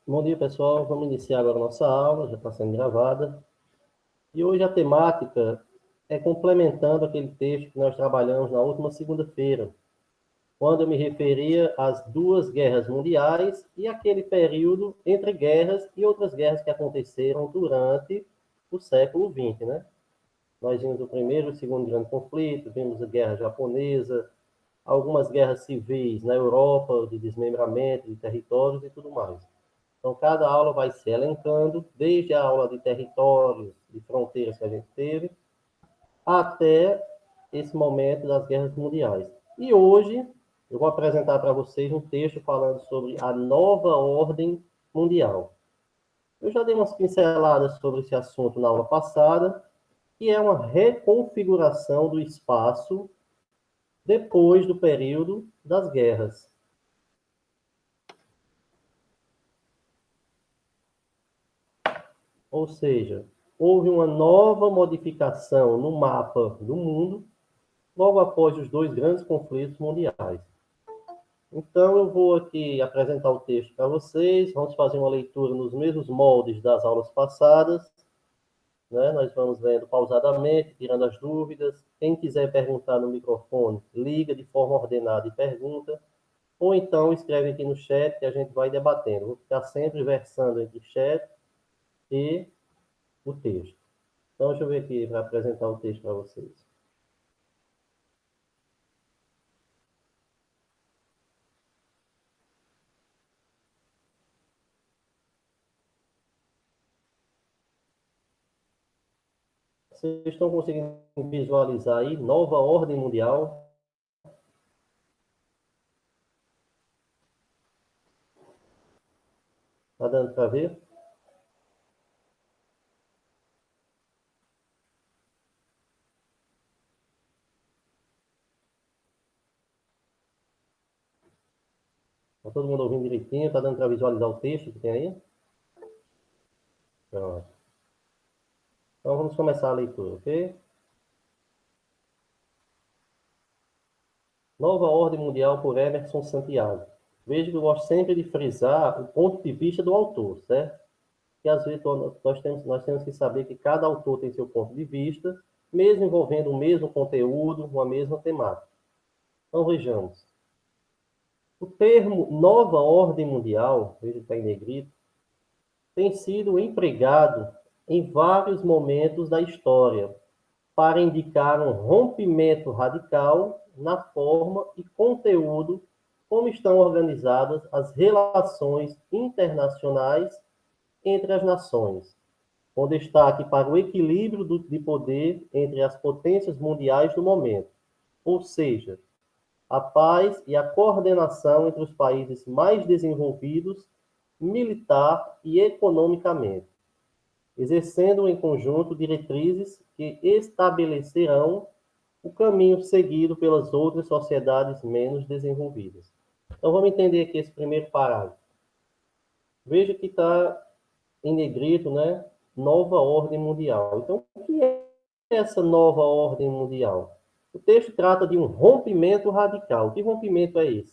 Bom dia, pessoal. Vamos iniciar agora a nossa aula, já está sendo gravada. E hoje a temática é complementando aquele texto que nós trabalhamos na última segunda-feira, quando eu me referia às duas guerras mundiais e aquele período entre guerras e outras guerras que aconteceram durante o século XX, né? Nós vimos o primeiro e o segundo grande conflito, vimos a guerra japonesa, algumas guerras civis na Europa, de desmembramento de territórios e tudo mais. Então, cada aula vai se elencando, desde a aula de territórios, de fronteiras que a gente teve, até esse momento das guerras mundiais. E hoje, eu vou apresentar para vocês um texto falando sobre a nova ordem mundial. Eu já dei umas pinceladas sobre esse assunto na aula passada, que é uma reconfiguração do espaço depois do período das guerras. Ou seja, houve uma nova modificação no mapa do mundo logo após os dois grandes conflitos mundiais. Então, eu vou aqui apresentar o texto para vocês, vamos fazer uma leitura nos mesmos moldes das aulas passadas, né? Nós vamos lendo pausadamente, tirando as dúvidas. Quem quiser perguntar no microfone, liga de forma ordenada e pergunta, ou então escreve aqui no chat que a gente vai debatendo. Vou ficar sempre versando entre chat e o texto. Então, deixa eu ver aqui para apresentar o texto para vocês. Vocês estão conseguindo visualizar aí nova ordem mundial? Está dando para ver? Está todo mundo ouvindo direitinho? Está dando para visualizar o texto que tem aí? Pronto. Então vamos começar a leitura, ok? Nova Ordem Mundial por Emerson Santiago. Veja que eu gosto sempre de frisar o ponto de vista do autor, certo? Que às vezes nós temos que saber que cada autor tem seu ponto de vista, mesmo envolvendo o mesmo conteúdo, uma mesma temática. Então vejamos. O termo Nova Ordem Mundial, veja que está em negrito, tem sido empregado em vários momentos da história para indicar um rompimento radical na forma e conteúdo como estão organizadas as relações internacionais entre as nações, com destaque para o equilíbrio de poder entre as potências mundiais do momento, ou seja, a paz e a coordenação entre os países mais desenvolvidos, militar e economicamente, exercendo em conjunto diretrizes que estabelecerão o caminho seguido pelas outras sociedades menos desenvolvidas. Então, vamos entender aqui esse primeiro parágrafo. Veja que está em negrito, né? Nova ordem mundial. Então, o que é essa nova ordem mundial? O texto trata de um rompimento radical. Que rompimento é esse?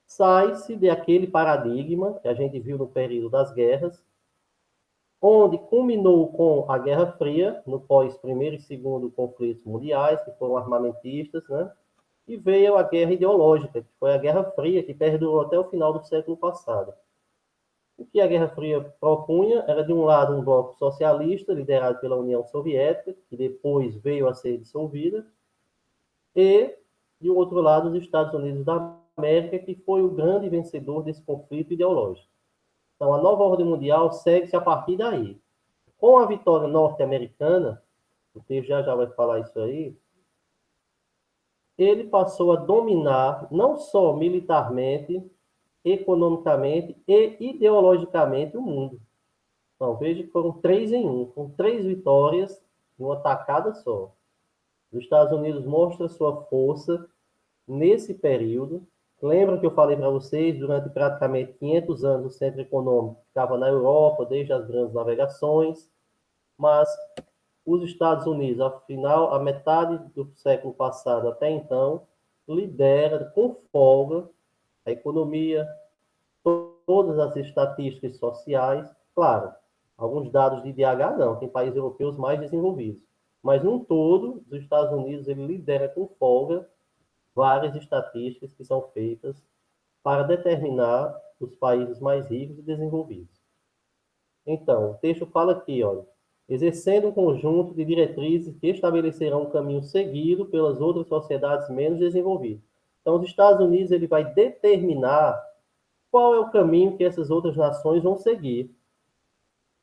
Sai-se daquele paradigma que a gente viu no período das guerras, onde culminou com a Guerra Fria, no pós-primeiro e segundo conflitos mundiais, que foram armamentistas, né? E veio a guerra ideológica, que foi a Guerra Fria, que perdurou até o final do século passado. O que a Guerra Fria propunha era, de um lado, um bloco socialista, liderado pela União Soviética, que depois veio a ser dissolvida, e, de outro lado, os Estados Unidos da América, que foi o grande vencedor desse conflito ideológico. Então, a nova ordem mundial segue-se a partir daí. Com a vitória norte-americana, o texto já vai falar isso aí, ele passou a dominar não só militarmente, economicamente e ideologicamente o mundo. Então, veja que foram 3 em 1, com 3 vitórias em uma tacada só. Os Estados Unidos mostra sua força nesse período. Lembra que eu falei para vocês, durante praticamente 500 anos, o centro econômico ficava na Europa, desde as grandes navegações, mas os Estados Unidos, afinal, a metade do século passado até então, lidera com folga a economia, todas as estatísticas sociais, claro, alguns dados de IDH não, tem países europeus mais desenvolvidos, mas num todo, os Estados Unidos ele lidera com folga várias estatísticas que são feitas para determinar os países mais ricos e desenvolvidos. Então, o texto fala aqui, olha, exercendo um conjunto de diretrizes que estabelecerão um caminho seguido pelas outras sociedades menos desenvolvidas. Então, os Estados Unidos ele vai determinar qual é o caminho que essas outras nações vão seguir.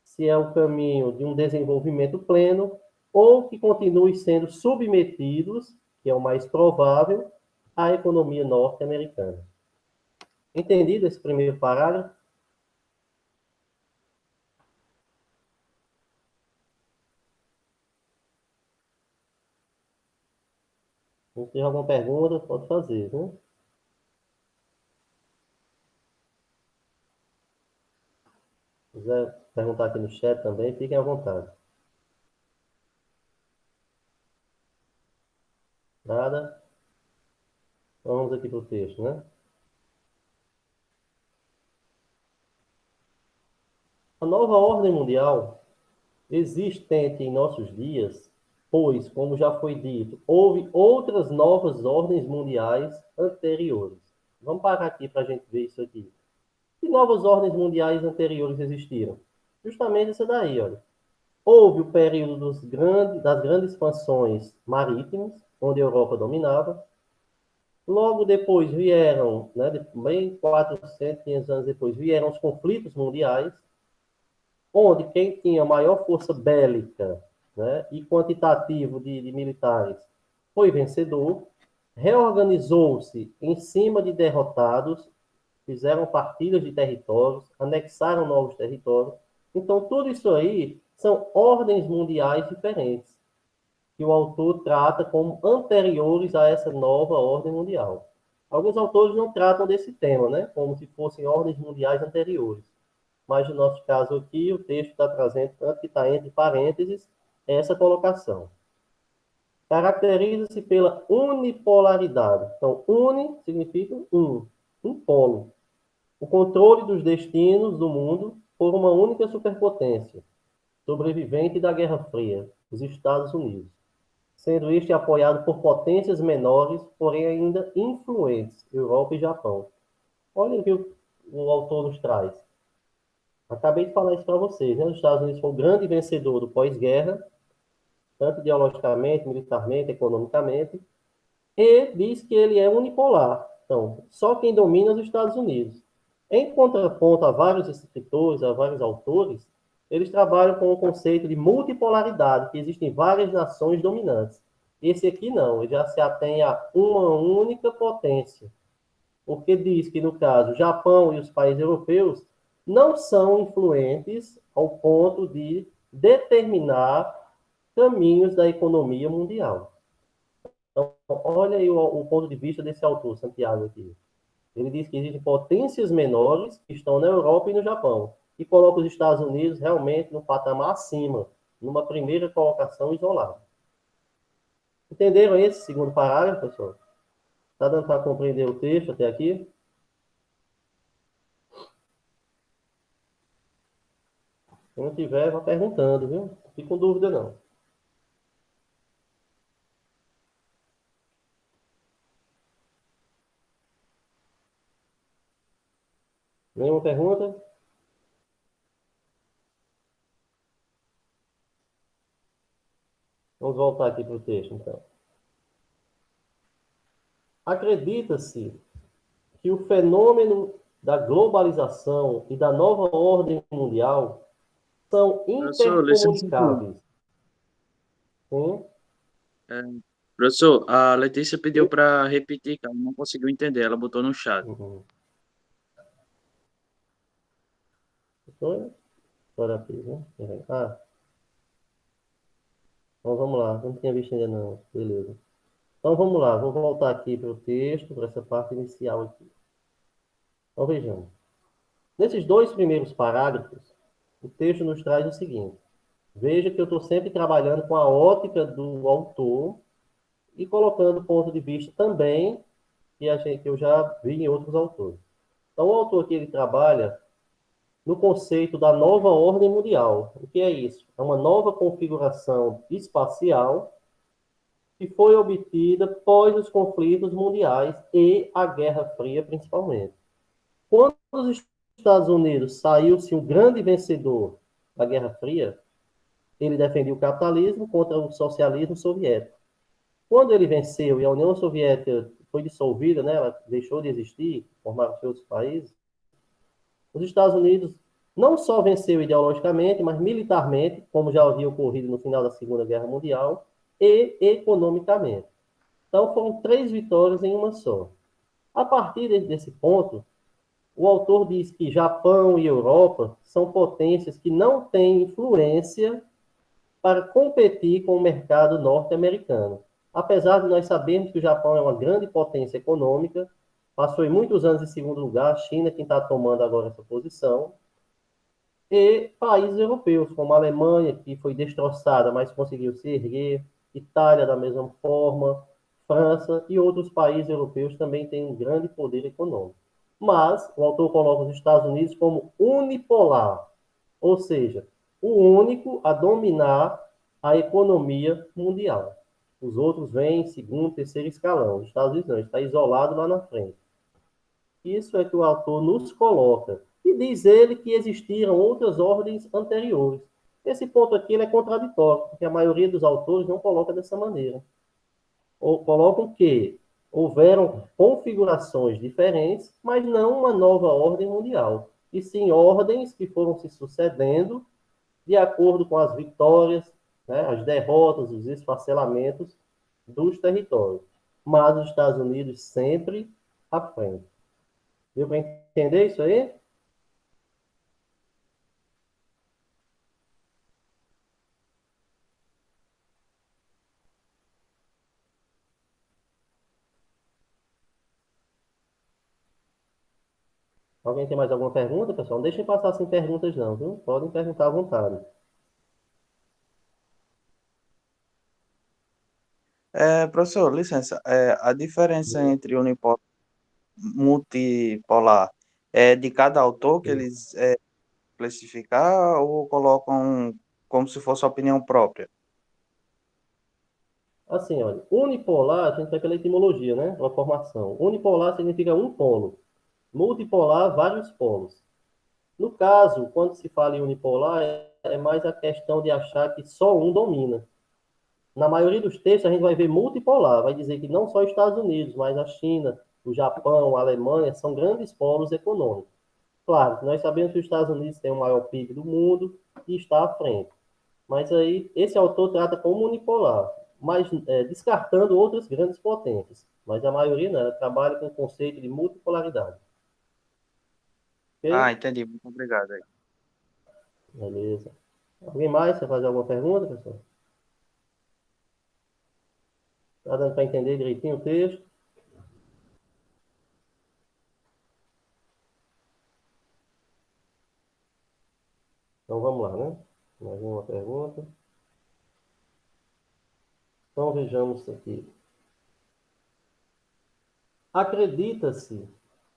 Se é o caminho de um desenvolvimento pleno ou que continue sendo submetidos, que é o mais provável, à economia norte-americana. Entendido esse primeiro parágrafo? Se tiver alguma pergunta, pode fazer, né? Se quiser perguntar aqui no chat também, fiquem à vontade. Nada? Então vamos aqui para o texto, né? A nova ordem mundial existente em nossos dias, pois, como já foi dito, houve outras novas ordens mundiais anteriores. Vamos parar aqui para a gente ver isso aqui. Que novas ordens mundiais anteriores existiram? Justamente essa daí, olha. Houve o período das grandes expansões marítimas, onde a Europa dominava. Logo depois vieram, né, bem 400, 500 anos depois, vieram os conflitos mundiais, onde quem tinha maior força bélica, né, e quantitativo de militares foi vencedor, reorganizou-se em cima de derrotados, fizeram partilhas de territórios, anexaram novos territórios. Então, tudo isso aí são ordens mundiais diferentes, que o autor trata como anteriores a essa nova ordem mundial. Alguns autores não tratam desse tema, né, como se fossem ordens mundiais anteriores. Mas no nosso caso aqui, o texto está trazendo, tanto que está entre parênteses, essa colocação. Caracteriza-se pela unipolaridade. Então, uni significa um polo. O controle dos destinos do mundo por uma única superpotência, sobrevivente da Guerra Fria, os Estados Unidos, sendo este apoiado por potências menores, porém ainda influentes, Europa e Japão. Olha o que o autor nos traz. Acabei de falar isso para vocês, né? Os Estados Unidos foi o grande vencedor do pós-guerra, tanto ideologicamente, militarmente, economicamente, e diz que ele é unipolar. Então, só quem domina é os Estados Unidos. Em contraponto a vários escritores, a vários autores, eles trabalham com o conceito de multipolaridade, que existem várias nações dominantes. Esse aqui não, ele já se atém a uma única potência, porque diz que, no caso, o Japão e os países europeus não são influentes ao ponto de determinar caminhos da economia mundial. Então, olha aí o ponto de vista desse autor, Santiago, aqui. Ele diz que existem potências menores que estão na Europa e no Japão, e coloca os Estados Unidos realmente no patamar acima, numa primeira colocação isolada. Entenderam esse segundo parágrafo, pessoal? Está dando para compreender o texto até aqui? Se não tiver, vá perguntando, viu? Não fique com dúvida, não. Nenhuma pergunta? Vamos voltar aqui para o texto, então. Acredita-se que o fenômeno da globalização e da nova ordem mundial são Professor, licença aqui. intercomunicáveis. Sim? É, professor, a Letícia pediu para repetir, que ela não conseguiu entender. Ela botou no chat. Uhum. Foi? Agora fiz, né? Ah, então vamos lá. Não tinha visto ainda não. Beleza. Então vamos lá. Vou voltar aqui para o texto, para essa parte inicial aqui. Então vejamos. Nesses dois primeiros parágrafos, o texto nos traz o seguinte. Veja que eu estou sempre trabalhando com a ótica do autor e colocando ponto de vista também que eu já vi em outros autores. Então, o autor aqui ele trabalha no conceito da nova ordem mundial. O que é isso? É uma nova configuração espacial que foi obtida pós os conflitos mundiais e a Guerra Fria, principalmente. Quando os Estados Unidos saiu-se um grande vencedor da Guerra Fria, ele defendia o capitalismo contra o socialismo soviético. Quando ele venceu e a União Soviética foi dissolvida, né, ela deixou de existir, formaram-se outros países, os Estados Unidos não só venceu ideologicamente, mas militarmente, como já havia ocorrido no final da Segunda Guerra Mundial, e economicamente. Então foram 3 vitórias em uma só. A partir desse ponto, o autor diz que Japão e Europa são potências que não têm influência para competir com o mercado norte-americano. Apesar de nós sabermos que o Japão é uma grande potência econômica, passou em muitos anos em segundo lugar, a China quem está tomando agora essa posição, e países europeus, como a Alemanha, que foi destroçada, mas conseguiu se erguer, Itália da mesma forma, França e outros países europeus também têm um grande poder econômico. Mas o autor coloca os Estados Unidos como unipolar, ou seja, o único a dominar a economia mundial. Os outros vêm em segundo, terceiro escalão. Os Estados Unidos não, está isolado lá na frente. Isso é que o autor nos coloca. E diz ele que existiram outras ordens anteriores. Esse ponto aqui ele é contraditório, porque a maioria dos autores não coloca dessa maneira. Ou colocam que houveram configurações diferentes, mas não uma nova ordem mundial. E sim ordens que foram se sucedendo de acordo com as vitórias, né, as derrotas, os esfacelamentos dos territórios. Mas os Estados Unidos sempre à frente. Deu para entender isso aí? Alguém tem mais alguma pergunta, pessoal? Não deixem passar sem perguntas, não, viu? Podem perguntar à vontade. Professor, licença, a diferença entre unipolar e multipolar é de cada autor que eles classificar ou colocam como se fosse opinião própria? Assim, olha, unipolar, a gente vai pela etimologia, né? Uma formação. Unipolar significa um polo. Multipolar, vários polos. No caso, quando se fala em unipolar, é mais a questão de achar que só um domina. Na maioria dos textos, a gente vai ver multipolar, vai dizer que não só os Estados Unidos, mas a China, o Japão, a Alemanha são grandes polos econômicos. Claro, nós sabemos que os Estados Unidos têm o maior PIB do mundo e está à frente. Mas aí, esse autor trata como unipolar, mas descartando outras grandes potências. Mas a maioria não, ela trabalha com o conceito de multipolaridade. Ah, Ok? entendi. Muito obrigado aí. Beleza. Alguém mais quer fazer alguma pergunta, pessoal? Está dando para entender direitinho o texto? Então vamos lá, né? Mais uma pergunta. Então vejamos aqui. Acredita-se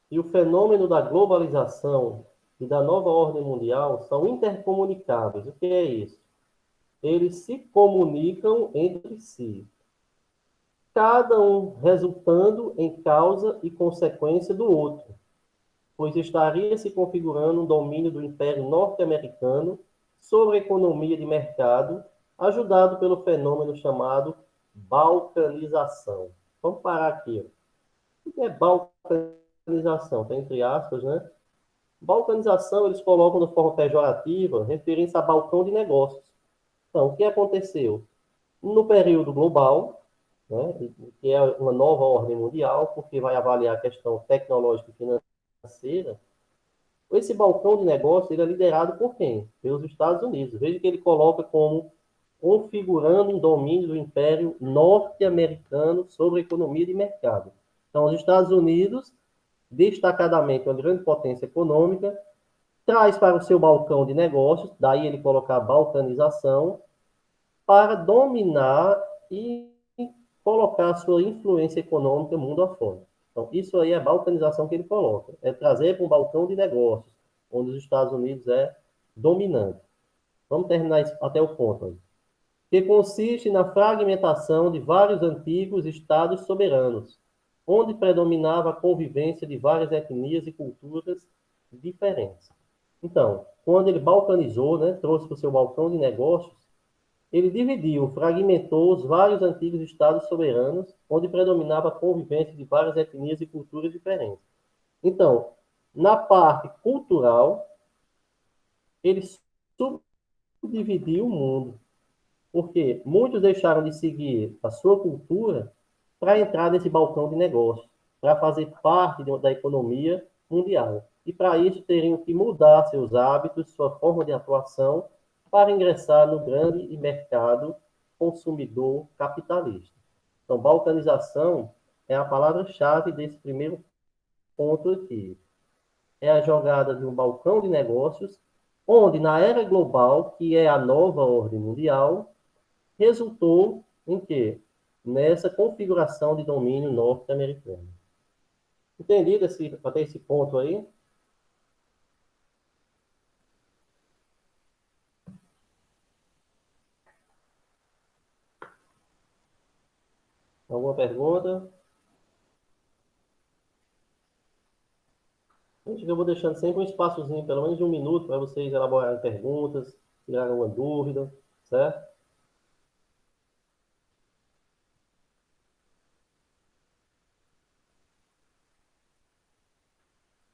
que o fenômeno da globalização e da nova ordem mundial são intercomunicáveis. O que é isso? Eles se comunicam entre si, cada um resultando em causa e consequência do outro, pois estaria se configurando um domínio do Império Norte-Americano sobre a economia de mercado, ajudado pelo fenômeno chamado balcanização. Vamos parar aqui. O que é balcanização? Está entre aspas, né? Balcanização eles colocam de forma pejorativa, referindo-se a balcão de negócios. Então, o que aconteceu? No período global, né, que é uma nova ordem mundial, porque vai avaliar a questão tecnológica e financeira, esse balcão de negócios ele é liderado por quem? Pelos Estados Unidos. Veja que ele coloca como configurando um domínio do Império Norte-Americano sobre a economia de mercado. Então, os Estados Unidos, destacadamente uma grande potência econômica, traz para o seu balcão de negócios, daí ele colocar a balcanização, para dominar e colocar a sua influência econômica mundo afora. Então, isso aí é a balcanização que ele coloca. É trazer para um balcão de negócios, onde os Estados Unidos é dominante. Vamos terminar isso até o ponto aí. Que consiste na fragmentação de vários antigos estados soberanos, onde predominava a convivência de várias etnias e culturas diferentes. Então, quando ele balcanizou, né, trouxe para o seu balcão de negócios, ele dividiu, fragmentou os vários antigos estados soberanos, onde predominava a convivência de várias etnias e culturas diferentes. Então, na parte cultural, ele subdividiu o mundo, porque muitos deixaram de seguir a sua cultura para entrar nesse balcão de negócios, para fazer parte da economia mundial. E para isso teriam que mudar seus hábitos, sua forma de atuação, para ingressar no grande mercado consumidor capitalista. Então, balcanização é a palavra-chave desse primeiro ponto aqui. É a jogada de um balcão de negócios, onde na era global, que é a nova ordem mundial, resultou em quê? Nessa configuração de domínio norte-americano. Entendido até esse ponto aí? Alguma pergunta? Gente, eu vou deixando sempre um espaçozinho, pelo menos de um minuto, para vocês elaborarem perguntas, tirarem alguma dúvida, certo?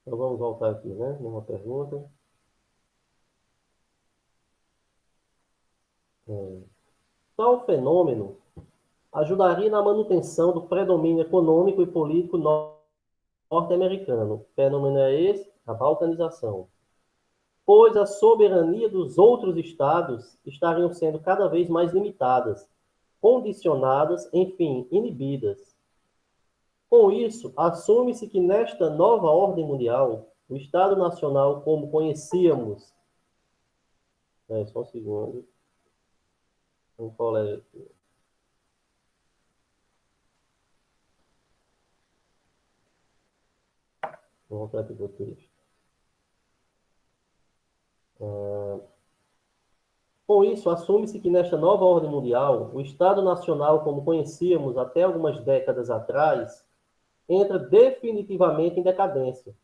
Então vamos voltar aqui, né? Uma pergunta. Tal fenômeno ajudaria na manutenção do predomínio econômico e político norte-americano. O fenômeno é esse, a balcanização. Pois a soberania dos outros estados estariam sendo cada vez mais limitadas, condicionadas, enfim, inibidas. Com isso, assume-se que nesta nova ordem mundial, o Estado Nacional, como conhecíamos, só um segundo, um colega aqui. Vou voltar aqui para o texto. Com isso, assume-se que nesta nova ordem mundial, o Estado Nacional, como conhecíamos até algumas décadas atrás, entra definitivamente em decadência,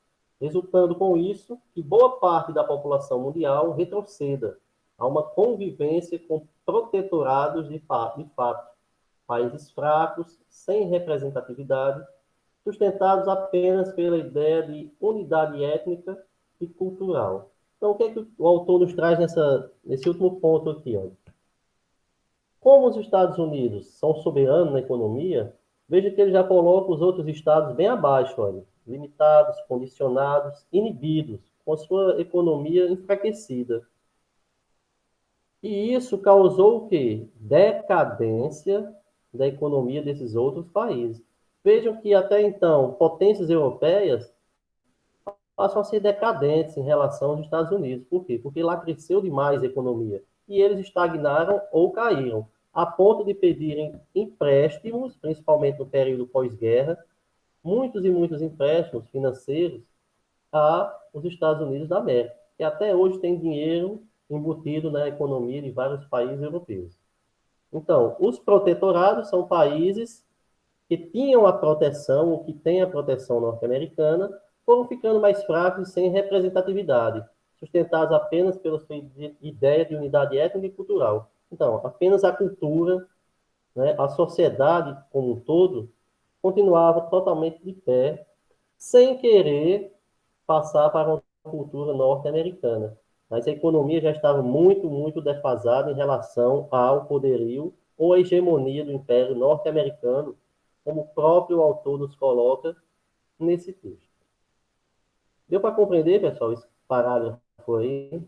resultando com isso que boa parte da população mundial retroceda a uma convivência com protetorados de fato, países fracos, sem representatividade, sustentados apenas pela ideia de unidade étnica e cultural. Então, o que é que o autor nos traz nesse último ponto aqui? Ó? Como os Estados Unidos são soberanos na economia, veja que ele já coloca os outros estados bem abaixo, olha, limitados, condicionados, inibidos, com a sua economia enfraquecida. E isso causou o quê? Decadência da economia desses outros países. Vejam que até então potências europeias passam a ser decadentes em relação aos Estados Unidos. Por quê? Porque lá cresceu demais a economia e eles estagnaram ou caíram, a ponto de pedirem empréstimos, principalmente no período pós-guerra, muitos e muitos empréstimos financeiros aos Estados Unidos da América, que até hoje tem dinheiro embutido na economia de vários países europeus. Então, os protetorados são países que tinham a proteção, ou que têm a proteção norte-americana, foram ficando mais fracos e sem representatividade, sustentados apenas pela sua ideia de unidade étnica e cultural. Então, apenas a cultura, né, a sociedade como um todo, continuava totalmente de pé, sem querer passar para uma cultura norte-americana. Mas a economia já estava muito, muito defasada em relação ao poderio ou à hegemonia do Império norte-americano, como o próprio autor nos coloca nesse texto. Deu para compreender, pessoal, esse parágrafo aí?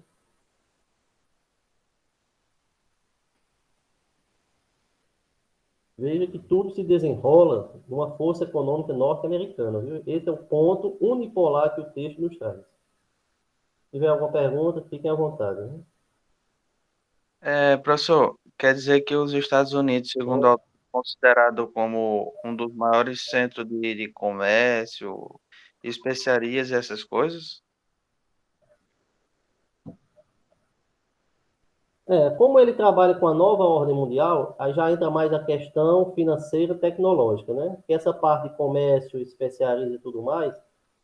Veja que tudo se desenrola numa força econômica norte-americana, viu? Esse é o ponto unipolar que o texto nos traz. Se tiver alguma pergunta, fiquem à vontade. Né? Professor, quer dizer que os Estados Unidos, segundo Bom, considerado como um dos maiores centros de comércio, especiarias e essas coisas? Como ele trabalha com a nova ordem mundial, aí já entra mais a questão financeira e tecnológica, né? Que essa parte de comércio, especiarias e tudo mais,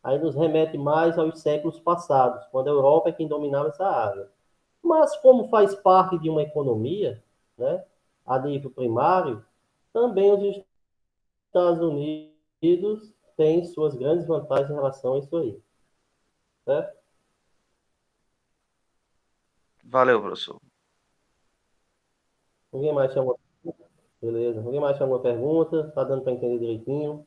aí nos remete mais aos séculos passados, quando a Europa é quem dominava essa área. Mas como faz parte de uma economia, né, a nível primário, também os Estados Unidos têm suas grandes vantagens em relação a isso aí, certo? Valeu, professor. Ninguém mais chama, beleza? Ninguém mais chama uma pergunta? Tá dando para entender direitinho?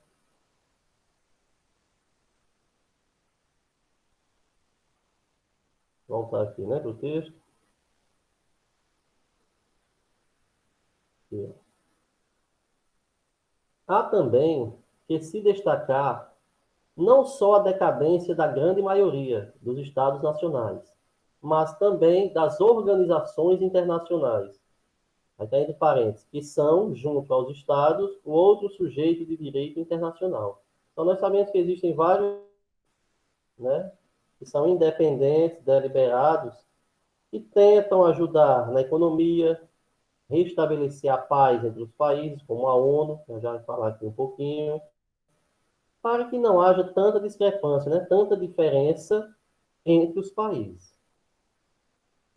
Vamos voltar aqui, né, para o texto. Aqui. Há também que se destacar não só a decadência da grande maioria dos estados nacionais, mas também das organizações internacionais, até entre parênteses, que são, junto aos estados, o outro sujeito de direito internacional. Então, nós sabemos que existem vários, né, que são independentes, deliberados, que tentam ajudar na economia, restabelecer a paz entre os países, como a ONU, que eu já vou falar aqui um pouquinho, para que não haja tanta discrepância, né, tanta diferença entre os países.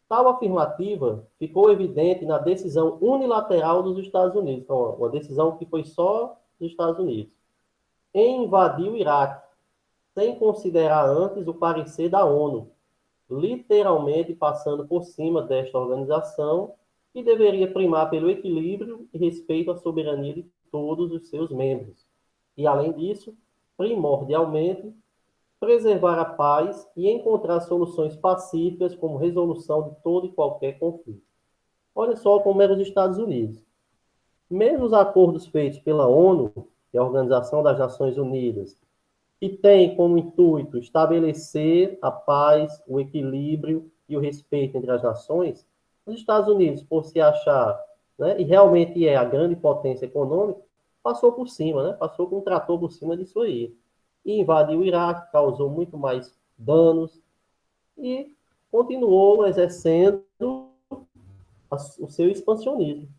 Tal afirmativa ficou evidente na decisão unilateral dos Estados Unidos, então, uma decisão que foi só dos Estados Unidos, em invadir o Iraque, sem considerar antes o parecer da ONU, literalmente passando por cima desta organização, que deveria primar pelo equilíbrio e respeito à soberania de todos os seus membros. E, além disso, primordialmente, preservar a paz e encontrar soluções pacíficas como resolução de todo e qualquer conflito. Olha só como eram os Estados Unidos. Mesmo os acordos feitos pela ONU, que é a Organização das Nações Unidas, que tem como intuito estabelecer a paz, o equilíbrio e o respeito entre as nações, os Estados Unidos, por se achar, né, e realmente é a grande potência econômica, passou por cima, né, passou com um trator por cima disso aí. E invadiu o Iraque, causou muito mais danos e continuou exercendo o seu expansionismo.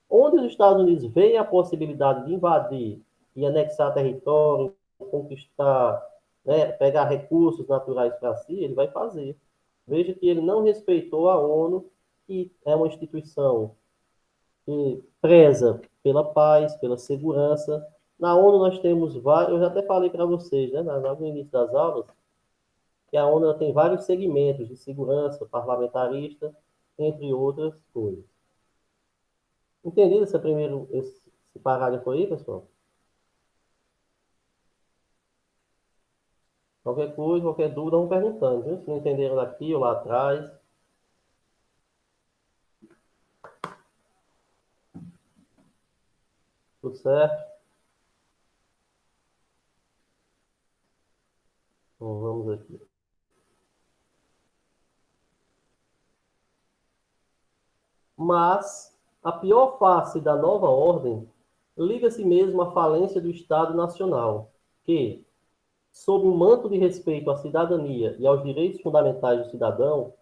Onde os Estados Unidos veem a possibilidade de invadir e anexar território, conquistar, né, pegar recursos naturais para si, ele vai fazer. Veja que ele não respeitou a ONU, que é uma instituição que preza pela paz, pela segurança. Na ONU nós temos vários, eu já até falei para vocês, né, no início das aulas, que a ONU tem vários segmentos de segurança parlamentarista, entre outras coisas. Entendido esse parágrafo aí, pessoal? Qualquer coisa, qualquer dúvida, vão perguntando, viu? Se não entenderam aqui ou lá atrás, tudo certo? Então, vamos aqui. Mas a pior face da nova ordem liga-se mesmo à falência do Estado Nacional, que, sob um manto de respeito à cidadania e aos direitos fundamentais do cidadão,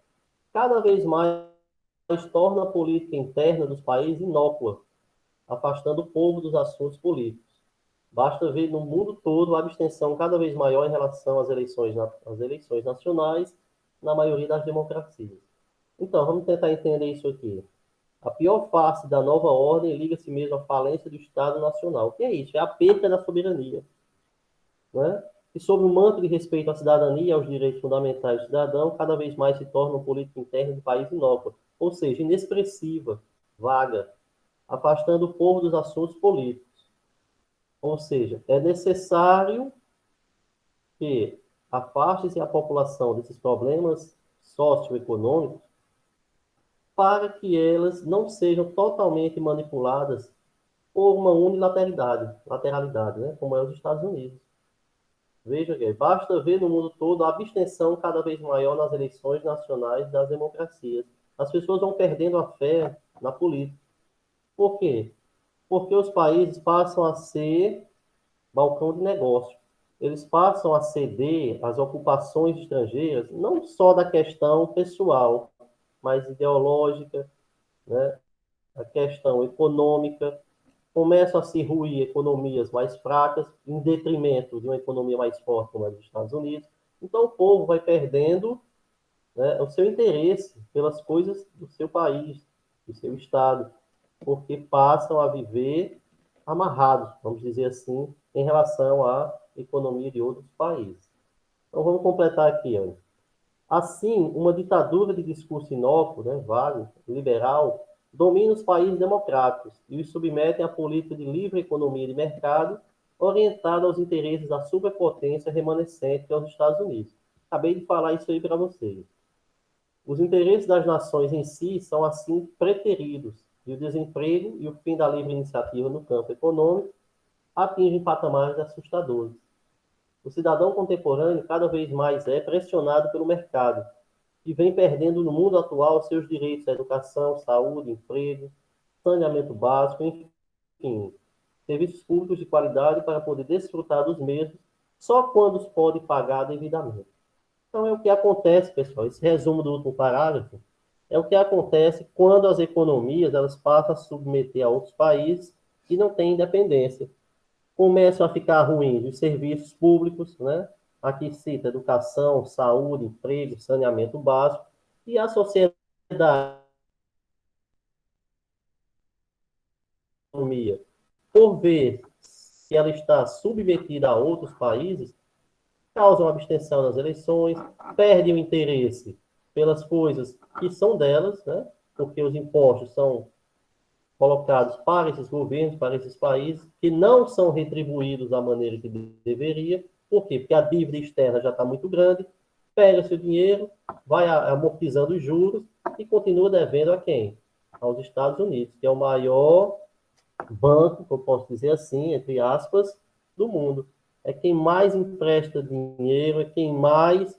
cada vez mais torna a política interna dos países inócua, afastando o povo dos assuntos políticos. Basta ver no mundo todo a abstenção cada vez maior em relação às eleições nacionais na maioria das democracias. Então, vamos tentar entender isso aqui. A pior face da nova ordem liga-se mesmo à falência do Estado Nacional. O que é isso? É a perda da soberania. Né? E sob o manto de respeito à cidadania e aos direitos fundamentais do cidadão, cada vez mais se torna uma política interna do país inócua, ou seja, inexpressiva, vaga, afastando o povo dos assuntos políticos. Ou seja, é necessário que afaste-se a população desses problemas socioeconômicos para que elas não sejam totalmente manipuladas por uma lateralidade, né? Como é os Estados Unidos. Veja que basta ver no mundo todo a abstenção cada vez maior nas eleições nacionais das democracias. As pessoas vão perdendo a fé na política. Por quê? Porque os países passam a ser balcão de negócio. Eles passam a ceder às ocupações estrangeiras, não só da questão pessoal, mas ideológica, né? A questão econômica. Começam a se ruir economias mais fracas, em detrimento de uma economia mais forte, como a dos Estados Unidos. Então, o povo vai perdendo, né, o seu interesse pelas coisas do seu país, do seu estado, porque passam a viver amarrados, vamos dizer assim, em relação à economia de outros países. Então, vamos completar aqui, Ana. Assim, uma ditadura de discurso inócuo, né, vago, liberal, domina os países democráticos e os submetem à política de livre economia de mercado orientada aos interesses da superpotência remanescente que é os Estados Unidos. Acabei de falar isso aí para vocês. Os interesses das nações em si são, assim, preteridos, e o desemprego e o fim da livre iniciativa no campo econômico atingem patamares assustadores. O cidadão contemporâneo cada vez mais é pressionado pelo mercado e vem perdendo no mundo atual seus direitos à educação, saúde, emprego, saneamento básico, enfim, serviços públicos de qualidade para poder desfrutar dos mesmos só quando os pode pagar devidamente. Então, é o que acontece, pessoal. Esse resumo do último parágrafo é o que acontece quando as economias elas passam a submeter a outros países que não têm independência. Começam a ficar ruins os serviços públicos, né? Aqui cita educação, saúde, emprego, saneamento básico, e a sociedade, por ver que ela está submetida a outros países, causam abstenção nas eleições, perdem o interesse pelas coisas que são delas, né? Porque os impostos são colocados para esses governos, para esses países, que não são retribuídos da maneira que deveria. Por quê? Porque a dívida externa já está muito grande, pega-se o dinheiro, vai amortizando os juros e continua devendo a quem? Aos Estados Unidos, que é o maior banco, que eu posso dizer assim, entre aspas, do mundo. É quem mais empresta dinheiro, é quem mais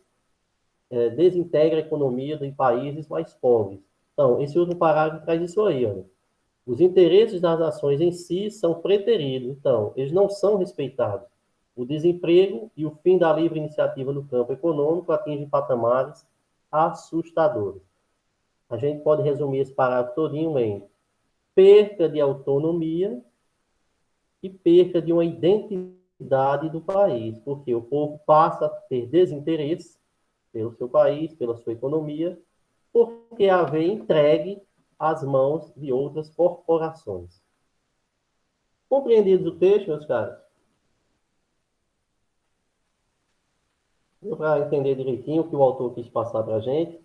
desintegra a economia de países mais pobres. Então, esse último parágrafo traz isso aí, olha. Os interesses das nações em si são preteridos, então, eles não são respeitados. O desemprego e o fim da livre iniciativa no campo econômico atingem patamares assustadores. A gente pode resumir esse parágrafo todinho em perca de autonomia e perca de uma identidade do país, porque o povo passa a ter desinteresse pelo seu país, pela sua economia, porque a vê entregue às mãos de outras corporações. Compreendidos o texto, meus caros? Deu para entender direitinho o que o autor quis passar para a gente?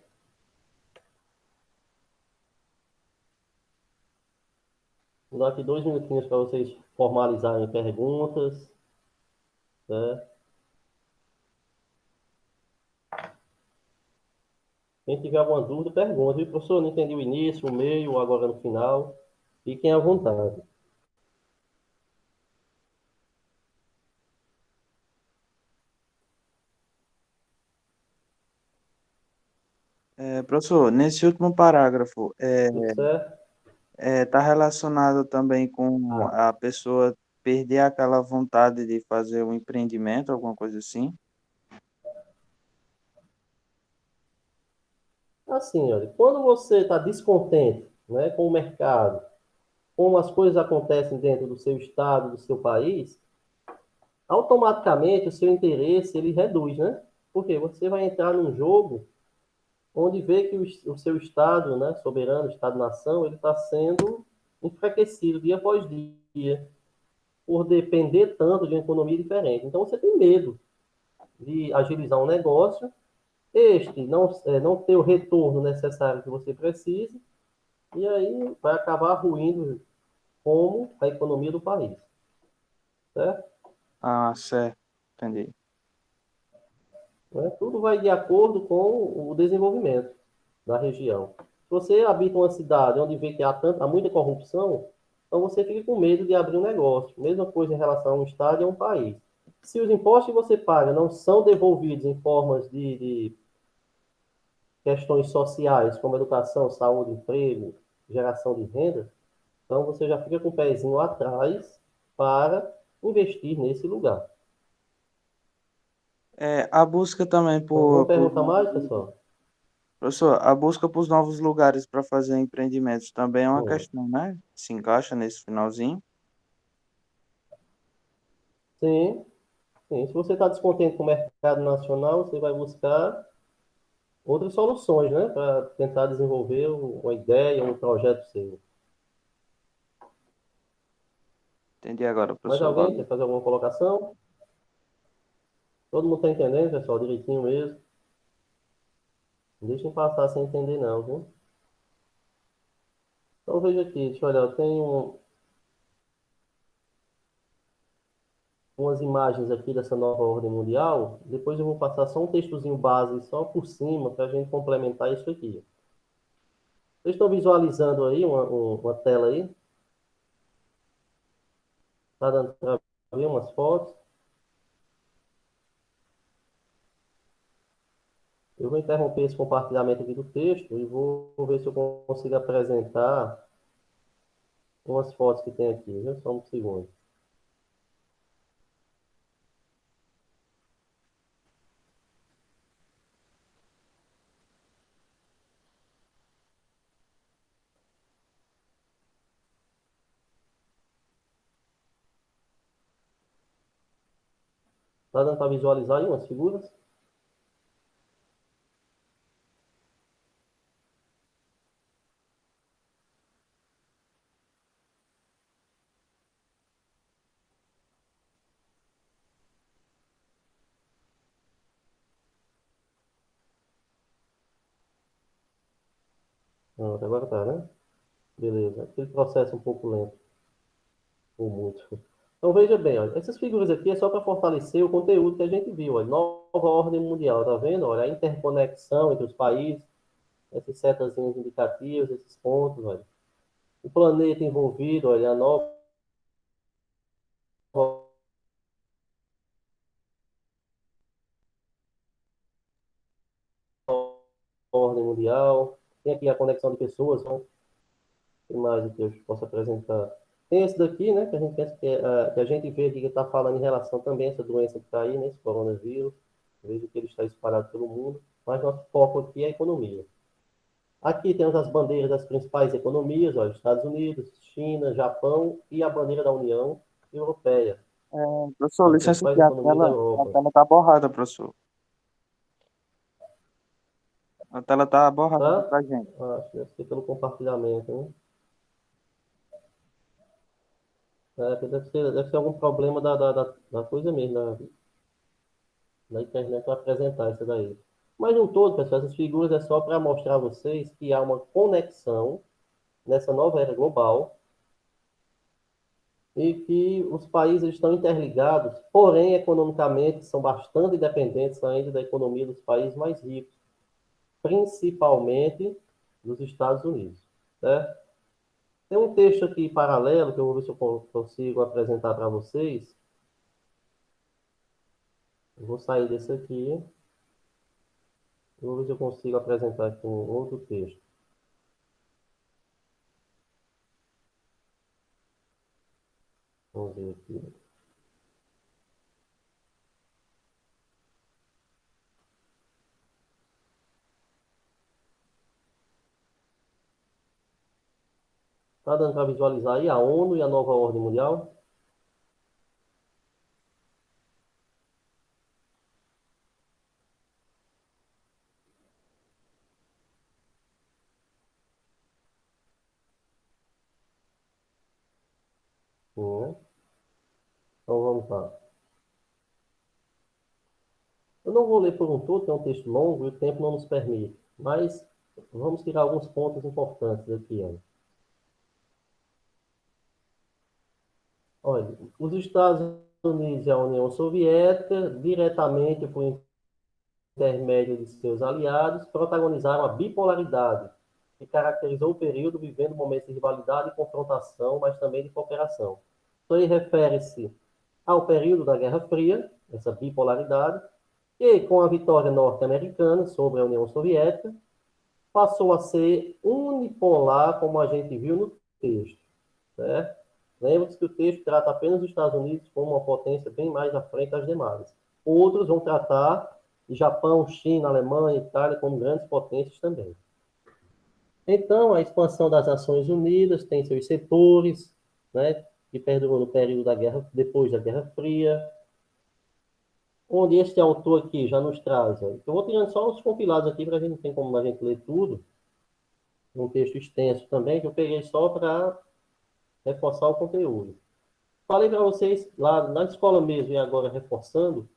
Vou dar aqui 2 minutinhos para vocês formalizarem perguntas. Né? Quem tiver alguma dúvida, pergunta. Professor, não entendi o início, o meio, agora no final. Fiquem à vontade. Professor, nesse último parágrafo, Tudo certo? tá relacionado também com a pessoa perder aquela vontade de fazer um empreendimento, alguma coisa assim? Assim, olha, quando você está descontente, né, com o mercado, como as coisas acontecem dentro do seu estado, do seu país, automaticamente o seu interesse ele reduz, né? Porque você vai entrar num jogo onde vê que o seu estado, né, soberano, estado-nação, ele está sendo enfraquecido dia após dia, por depender tanto de uma economia diferente. Então você tem medo de agilizar um negócio, este não ter o retorno necessário que você precisa, e aí vai acabar ruindo como a economia do país, certo? Ah, certo, entendi. Né? Tudo vai de acordo com o desenvolvimento da região. Se você habita uma cidade onde vê que há muita corrupção, então você fica com medo de abrir um negócio. Mesma coisa em relação a um estado e a um país. Se os impostos que você paga não são devolvidos em formas de questões sociais, como educação, saúde, emprego, geração de renda, Então, você já fica com o pezinho atrás para investir nesse lugar. A busca também Vamos por perguntar mais, pessoal? professor, a busca por novos lugares para fazer empreendimentos também é uma Hum. questão, né? Se encaixa nesse finalzinho. Sim, sim. Se você está descontente com o mercado nacional, você vai buscar outras soluções, né? Para tentar desenvolver uma ideia, um projeto seu. Entendi agora, Mais professor. alguém Valeu. quer fazer alguma colocação? Todo mundo está entendendo, pessoal, direitinho mesmo? Não deixem passar sem entender, não, viu? Então, veja aqui, deixa eu olhar, eu tenho umas imagens aqui dessa nova ordem mundial. Depois eu vou passar só um textozinho base, só por cima, para a gente complementar isso aqui. Vocês estão visualizando aí uma tela aí? Está dando para ver umas fotos? Eu vou interromper esse compartilhamento aqui do texto e vou ver se eu consigo apresentar umas fotos que tem aqui, viu? Só um segundo. Está dando para visualizar aí umas figuras? Pronto, agora tá, né? Beleza. Aquele processo um pouco lento, ou muito. Então veja bem, olha, essas figuras aqui é só para fortalecer o conteúdo que a gente viu, olha, nova ordem mundial, tá vendo? Olha, a interconexão entre os países, essas setazinhas indicativas, esses pontos, olha. O planeta envolvido, olha, a nova ordem mundial. Tem aqui a conexão de pessoas, né? Tem mais que eu posso apresentar. Tem esse daqui, né, que a gente pensa que a gente vê aqui que está falando em relação também a essa doença que está aí, né, esse coronavírus. Vejo que ele está espalhado pelo mundo, mas nosso foco aqui é a economia. Aqui temos as bandeiras das principais economias, olha, Estados Unidos, China, Japão e a bandeira da União Europeia, Professor, as licença principais aqui, economias da a Europa. tela tá borrada, professor. A tela tá borrada aqui Tá? pra gente. Acho que deve ser pelo compartilhamento, né? Deve ser algum problema da coisa mesmo, da internet para apresentar isso daí. Mas no todo, pessoal, essas figuras é só para mostrar a vocês que há uma conexão nessa nova era global e que os países estão interligados, porém, economicamente, são bastante dependentes ainda da economia dos países mais ricos, principalmente dos Estados Unidos. Certo? Tem um texto aqui paralelo que eu vou ver se eu consigo apresentar para vocês. Eu vou sair desse aqui. Eu vou ver se eu consigo apresentar aqui um outro texto. Vamos ver aqui. Está dando para visualizar aí a ONU e a nova ordem mundial? Sim, né? Então vamos lá. Eu não vou ler por um todo, que é um texto longo e o tempo não nos permite, mas vamos tirar alguns pontos importantes aqui. Olha, olha, os Estados Unidos e a União Soviética, diretamente por intermédio de seus aliados, protagonizaram a bipolaridade, que caracterizou o período vivendo momentos de rivalidade e confrontação, mas também de cooperação. Isso aí refere-se ao período da Guerra Fria, essa bipolaridade, e com a vitória norte-americana sobre a União Soviética, passou a ser unipolar, como a gente viu no texto. certo? Lembre-se que o texto trata apenas dos Estados Unidos como uma potência bem mais à frente das demais. Outros vão tratar de Japão, China, Alemanha, Itália como grandes potências também. Então, a expansão das Nações Unidas tem seus setores, né, que perdurou no período da guerra, depois da Guerra Fria, onde este autor aqui já nos traz. Ó, eu vou tirando só os compilados aqui, para a gente não ter como a gente ler tudo, um texto extenso também, que eu peguei só para reforçar o conteúdo. Falei para vocês lá na escola mesmo, e agora reforçando,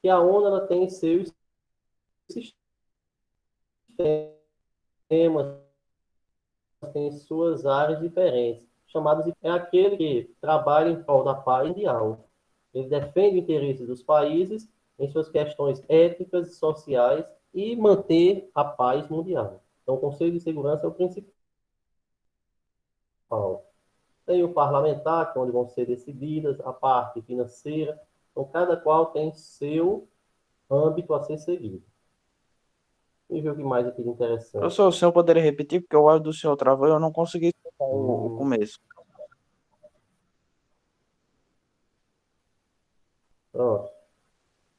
que a ONU ela tem seus sistemas, tem suas áreas diferentes, chamadas é aquele que trabalha em prol da paz mundial. Ele defende o interesse dos países em suas questões étnicas e sociais e manter a paz mundial. Então, o Conselho de Segurança é o principal. Tem o parlamentar, que é onde vão ser decididas, a parte financeira. Então, cada qual tem seu âmbito a ser seguido. E ver o que mais aqui de interessante. Professor, o senhor poderia repetir, porque o áudio do senhor travou e eu não consegui escutar o Hum, começo. pronto.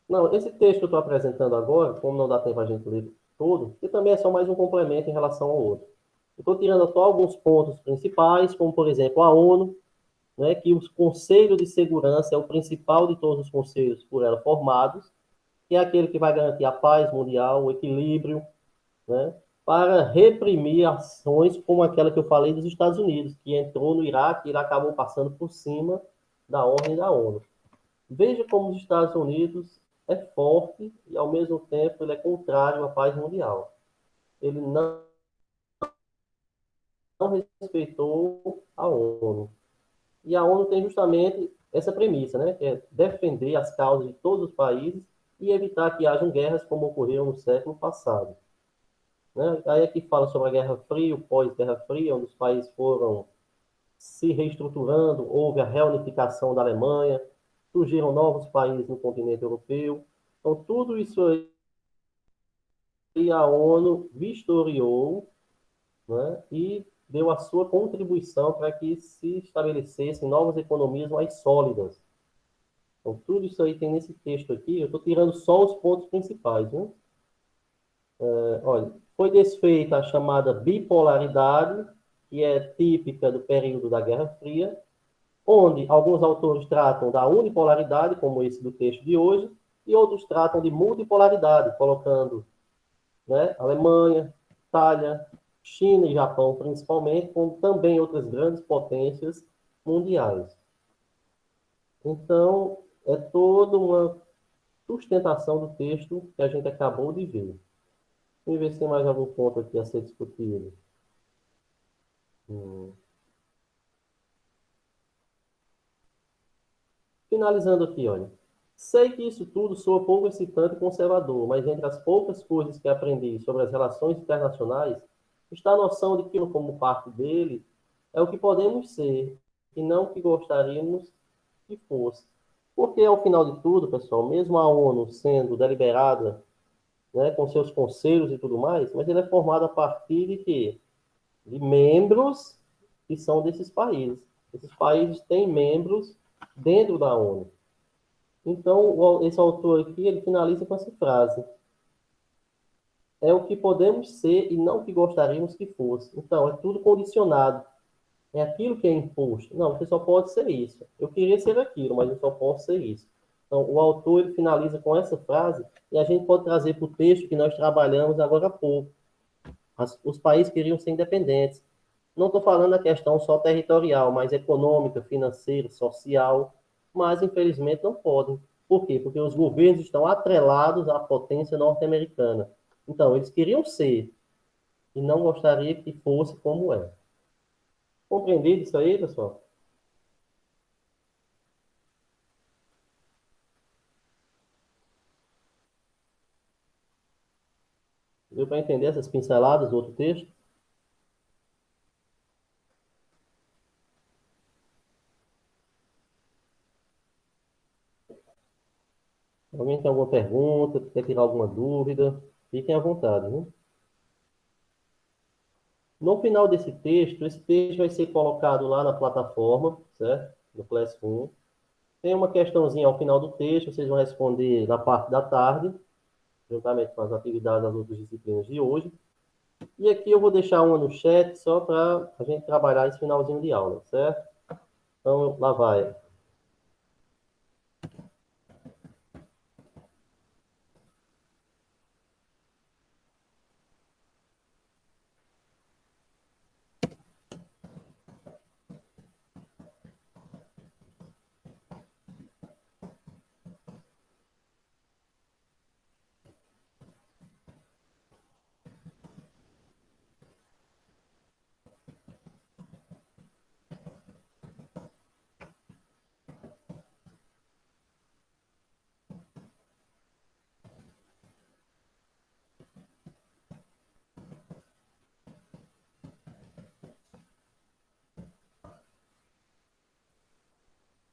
Não, esse texto que eu estou apresentando agora, como não dá tempo a gente ler todo, que também é só mais um complemento em relação ao outro. Eu estou tirando só alguns pontos principais, como, por exemplo, a ONU, né, que o Conselho de Segurança é o principal de todos os conselhos por ela formados, que é aquele que vai garantir a paz mundial, o equilíbrio, né, para reprimir ações como aquela que eu falei dos Estados Unidos, que entrou no Iraque e ele acabou passando por cima da ordem da ONU. Veja como os Estados Unidos é forte e, ao mesmo tempo, ele é contrário à paz mundial. Ele não respeitou a ONU. E a ONU tem justamente essa premissa, né, que é defender as causas de todos os países e evitar que hajam guerras como ocorreu no século passado. Né? Aí aqui fala sobre a Guerra Fria, o pós-Guerra Fria, onde os países foram se reestruturando, houve a reunificação da Alemanha, surgiram novos países no continente europeu. Então, tudo isso aí a ONU vistoriou, né, e deu a sua contribuição para que se estabelecessem novas economias mais sólidas. Então, tudo isso aí tem nesse texto aqui. Eu estou tirando só os pontos principais. Né? Olha, foi desfeita a chamada bipolaridade, que é típica do período da Guerra Fria, onde alguns autores tratam da unipolaridade, como esse do texto de hoje, e outros tratam de multipolaridade, colocando, né, Alemanha, Itália, China e Japão, principalmente, como também outras grandes potências mundiais. Então, é toda uma sustentação do texto que a gente acabou de ver. Vamos ver se tem mais algum ponto aqui a ser discutido. Hum. Finalizando aqui, olha. Sei que isso tudo soa pouco excitante e conservador, mas entre as poucas coisas que aprendi sobre as relações internacionais, está a noção de que, como parte dele, é o que podemos ser, e não o que gostaríamos que fosse. Porque, ao final de tudo, pessoal, mesmo a ONU sendo deliberada, né, com seus conselhos e tudo mais, mas ele é formado a partir de quê? De membros que são desses países. Esses países têm membros dentro da ONU. Então, esse autor aqui, ele finaliza com essa frase. É o que podemos ser e não o que gostaríamos que fosse. Então, é tudo condicionado. É aquilo que é imposto. Não, você só pode ser isso. Eu queria ser aquilo, mas eu só posso ser isso. Então, o autor ele finaliza com essa frase e a gente pode trazer para o texto que nós trabalhamos agora há pouco. Os países queriam ser independentes. Não estou falando da questão só territorial, mas econômica, financeira, social, mas infelizmente não podem. Por quê? Porque os governos estão atrelados à potência norte-americana. Então, eles queriam ser e não gostaria que fosse como é. Compreendido isso aí, pessoal? Deu para entender essas pinceladas do outro texto? Alguém tem alguma pergunta, quer tirar alguma dúvida? Fiquem à vontade, né? No final desse texto, esse texto vai ser colocado lá na plataforma, certo? No Classroom. Tem uma questãozinha ao final do texto, vocês vão responder na parte da tarde, juntamente com as atividades das outras disciplinas de hoje. E aqui eu vou deixar uma no chat só para a gente trabalhar esse finalzinho de aula, certo? Então, lá vai.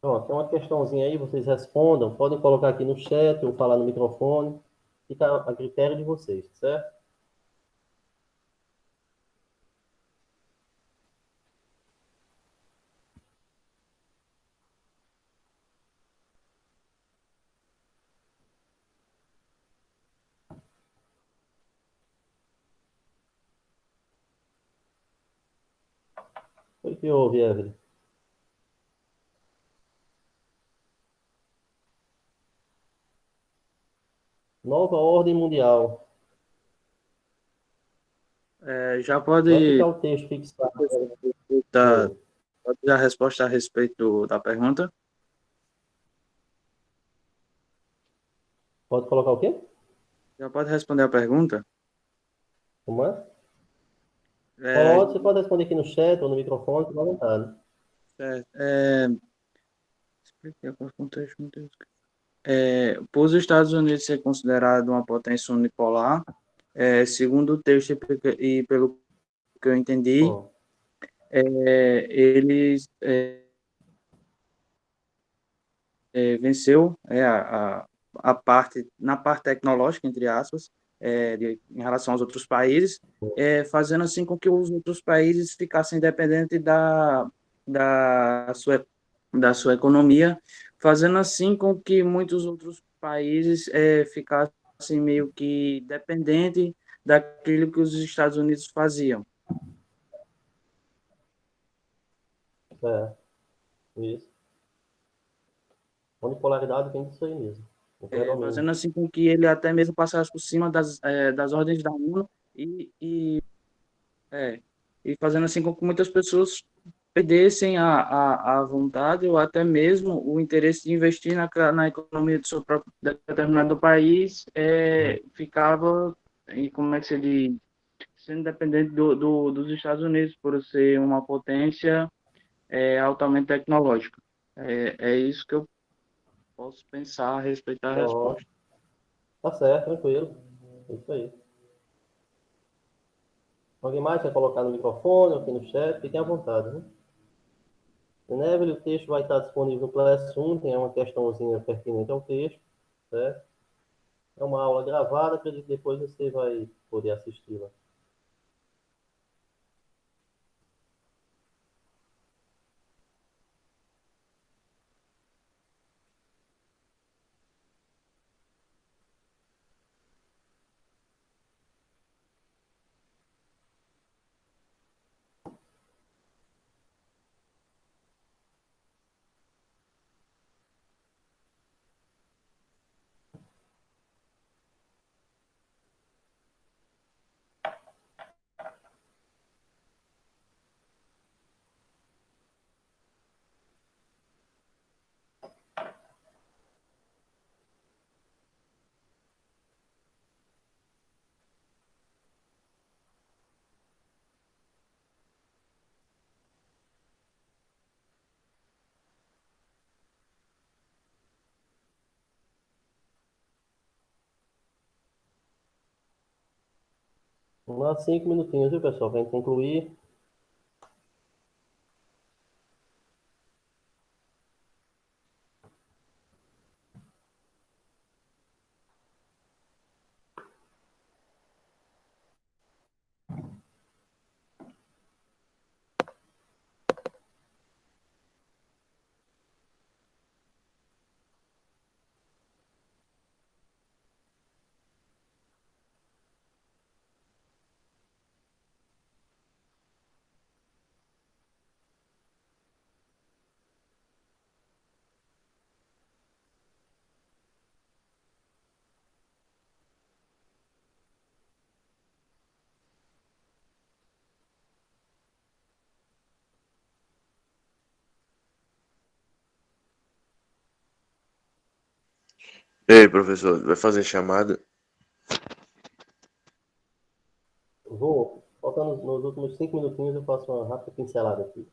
Pronto, tem uma questãozinha aí, vocês respondam, podem colocar aqui no chat ou falar no microfone, fica a critério de vocês, certo? O que houve, Evelyn? Nova ordem mundial. Já Vai ficar pode o texto fixado. dar, Oi. pode dar a resposta a respeito da pergunta? Pode colocar o quê? Já pode responder a pergunta? Como é? É, Pode, você pode responder aqui no chat ou no microfone, fica à vontade. certo. Expliquei qual contexto, meu Deus. Por os Estados Unidos ser considerado uma potência unipolar, segundo o texto e pelo que eu entendi, Bom, eles venceu a parte na parte tecnológica, entre aspas, em relação aos outros países, fazendo assim com que os outros países ficassem dependentes da sua, da sua economia, fazendo assim com que muitos outros países ficassem meio que dependentes daquilo que os Estados Unidos faziam. é, isso. Unipolaridade vem disso aí mesmo. O predomínio. Fazendo assim com que ele até mesmo passasse por cima das ordens da ONU é, e fazendo assim com que muitas pessoas perdessem a vontade ou até mesmo o interesse de investir na economia do seu próprio determinado país, ficava, e como é que se diz, sendo dependente dos Estados Unidos por ser uma potência altamente tecnológica. É isso que eu posso pensar a respeito da Ó, resposta. tá certo, tranquilo. Isso aí. Alguém mais quer colocar no microfone ou aqui no chat? Fiquem à vontade, né? Enével, o texto vai estar disponível no Classroom, tem uma questãozinha pertinente ao texto, certo? É uma aula gravada, acredito que depois você vai poder assisti-la. Umas 5 minutinhos, viu, pessoal, para a gente concluir. Ei, professor, vai fazer chamada? Vou, faltando nos últimos 5 minutinhos, eu faço uma rápida pincelada aqui.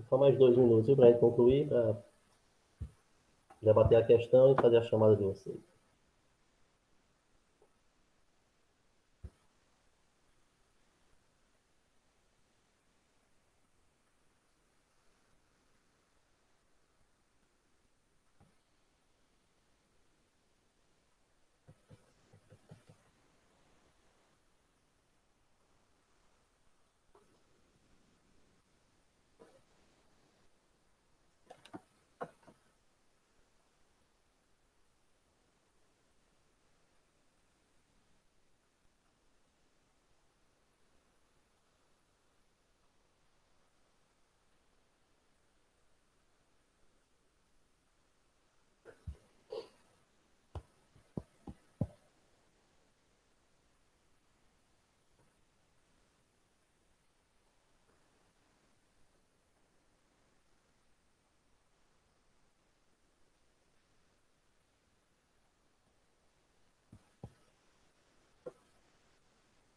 Só mais 2 minutos, para a gente concluir, para debater a questão e fazer a chamada de vocês.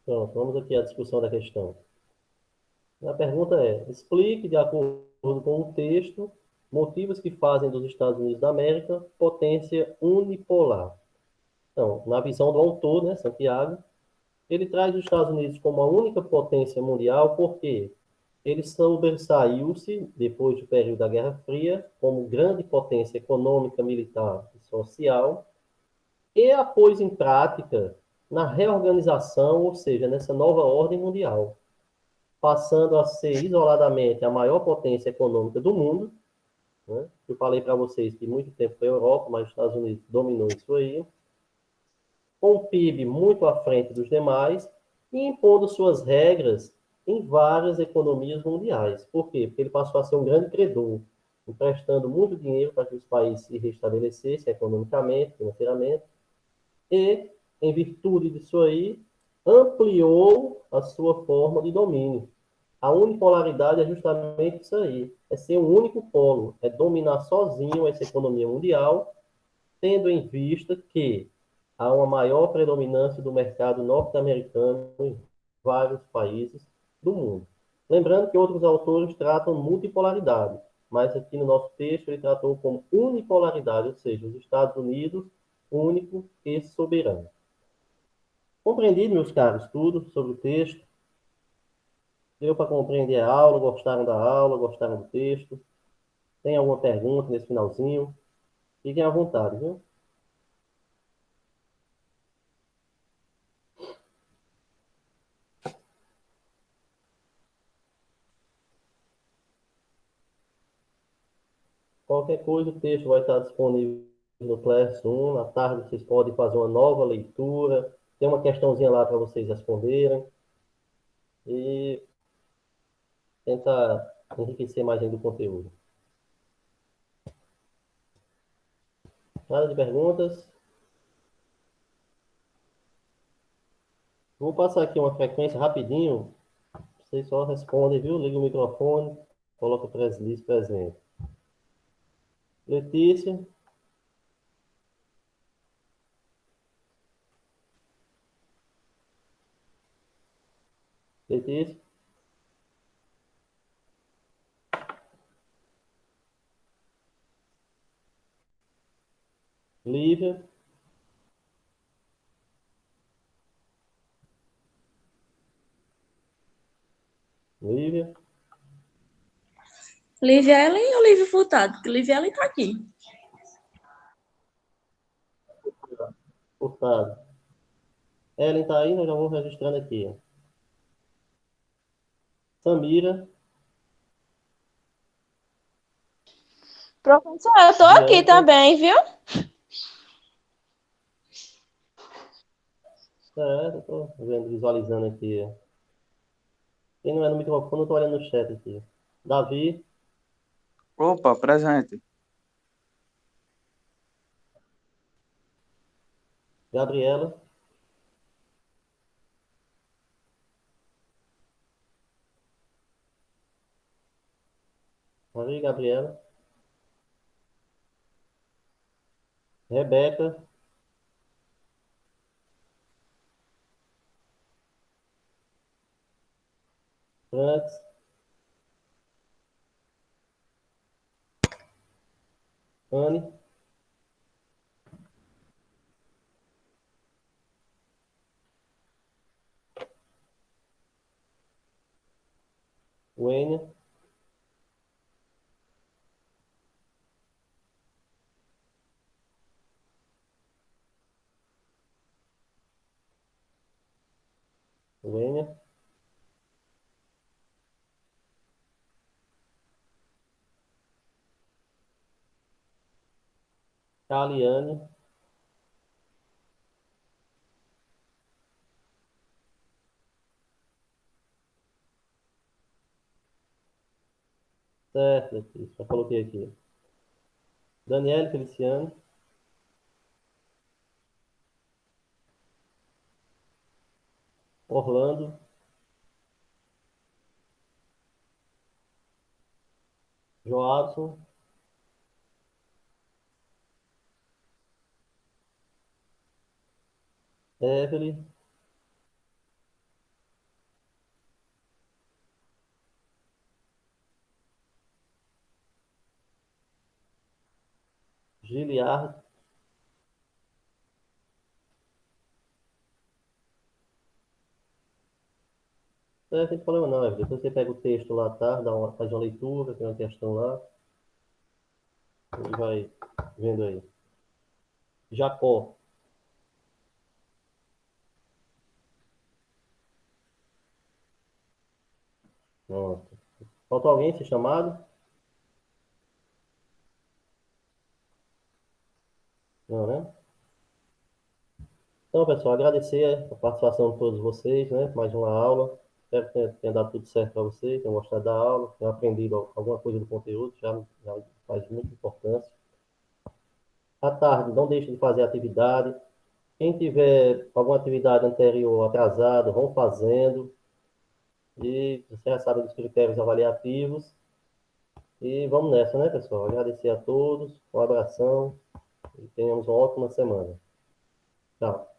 Pronto, vamos aqui à discussão da questão. A pergunta é: explique, de acordo com o texto, motivos que fazem dos Estados Unidos da América potência unipolar. Então, na visão do autor, né, Santiago, ele traz os Estados Unidos como a única potência mundial porque ele sobressaiu-se, depois do período da Guerra Fria, como grande potência econômica, militar e social, e a pôs em prática na reorganização, ou seja, nessa nova ordem mundial, passando a ser isoladamente a maior potência econômica do mundo, né? Eu falei para vocês que muito tempo foi a Europa, mas os Estados Unidos dominou isso aí, com o PIB muito à frente dos demais e impondo suas regras em várias economias mundiais. Por quê? Porque ele passou a ser um grande credor, emprestando muito dinheiro para que os países se restabelecessem economicamente, financeiramente, e, em virtude disso aí, ampliou a sua forma de domínio. A unipolaridade é justamente isso aí, é ser um único polo, é dominar sozinho essa economia mundial, tendo em vista que há uma maior predominância do mercado norte-americano em vários países do mundo. Lembrando que outros autores tratam multipolaridade, mas aqui no nosso texto ele tratou como unipolaridade, ou seja, os Estados Unidos único e soberano. Compreendido, meus caros, tudo sobre o texto? Deu para compreender a aula? Gostaram da aula? Gostaram do texto? Tem alguma pergunta nesse finalzinho? Fiquem à vontade, viu? Qualquer coisa, o texto vai estar disponível no Classroom. À tarde vocês podem fazer uma nova leitura. Tem uma questãozinha lá para vocês responderem. E tentar enriquecer mais ainda o conteúdo. Nada de perguntas? Vou passar aqui uma frequência rapidinho. Vocês só respondem, viu? Liga o microfone, coloca o presente. Letícia, Letícia, Lívia, Lívia, Livre Ellen ou Livre Furtado? Porque Livre Ellen tá aqui. Furtado. Ellen tá aí, nós já vamos registrando aqui. Samira, Professor, eu tô aqui Bianca. também, viu? Eu tô vendo, visualizando aqui. Quem não é no microfone, eu tô olhando no chat aqui. Davi, Opa, presente. Gabriela, Maria Gabriela, Rebeca, Franks, Anne, Wênia, Wênia, Caliane, certo, aqui, já coloquei aqui. Daniele Feliciano, Orlando, Joadson, Evelyn, Giliard. Não tem problema não, Evelyn. Depois você pega o texto lá, tá? Faz uma leitura, tem uma questão lá. E vai vendo aí. Jacó. Pronto. Faltou alguém ser chamado? Não, né? Então, pessoal, agradecer a participação de todos vocês, né? Mais uma aula. Espero que tenha dado tudo certo para vocês, tenham gostado da aula, tenham aprendido alguma coisa do conteúdo, já faz muita importância. À tarde, não deixe de fazer atividade. Quem tiver alguma atividade anterior atrasada, vão fazendo. E você já sabe dos critérios avaliativos. E vamos nessa, né, pessoal? Agradecer a todos, um abração e tenhamos uma ótima semana. Tchau.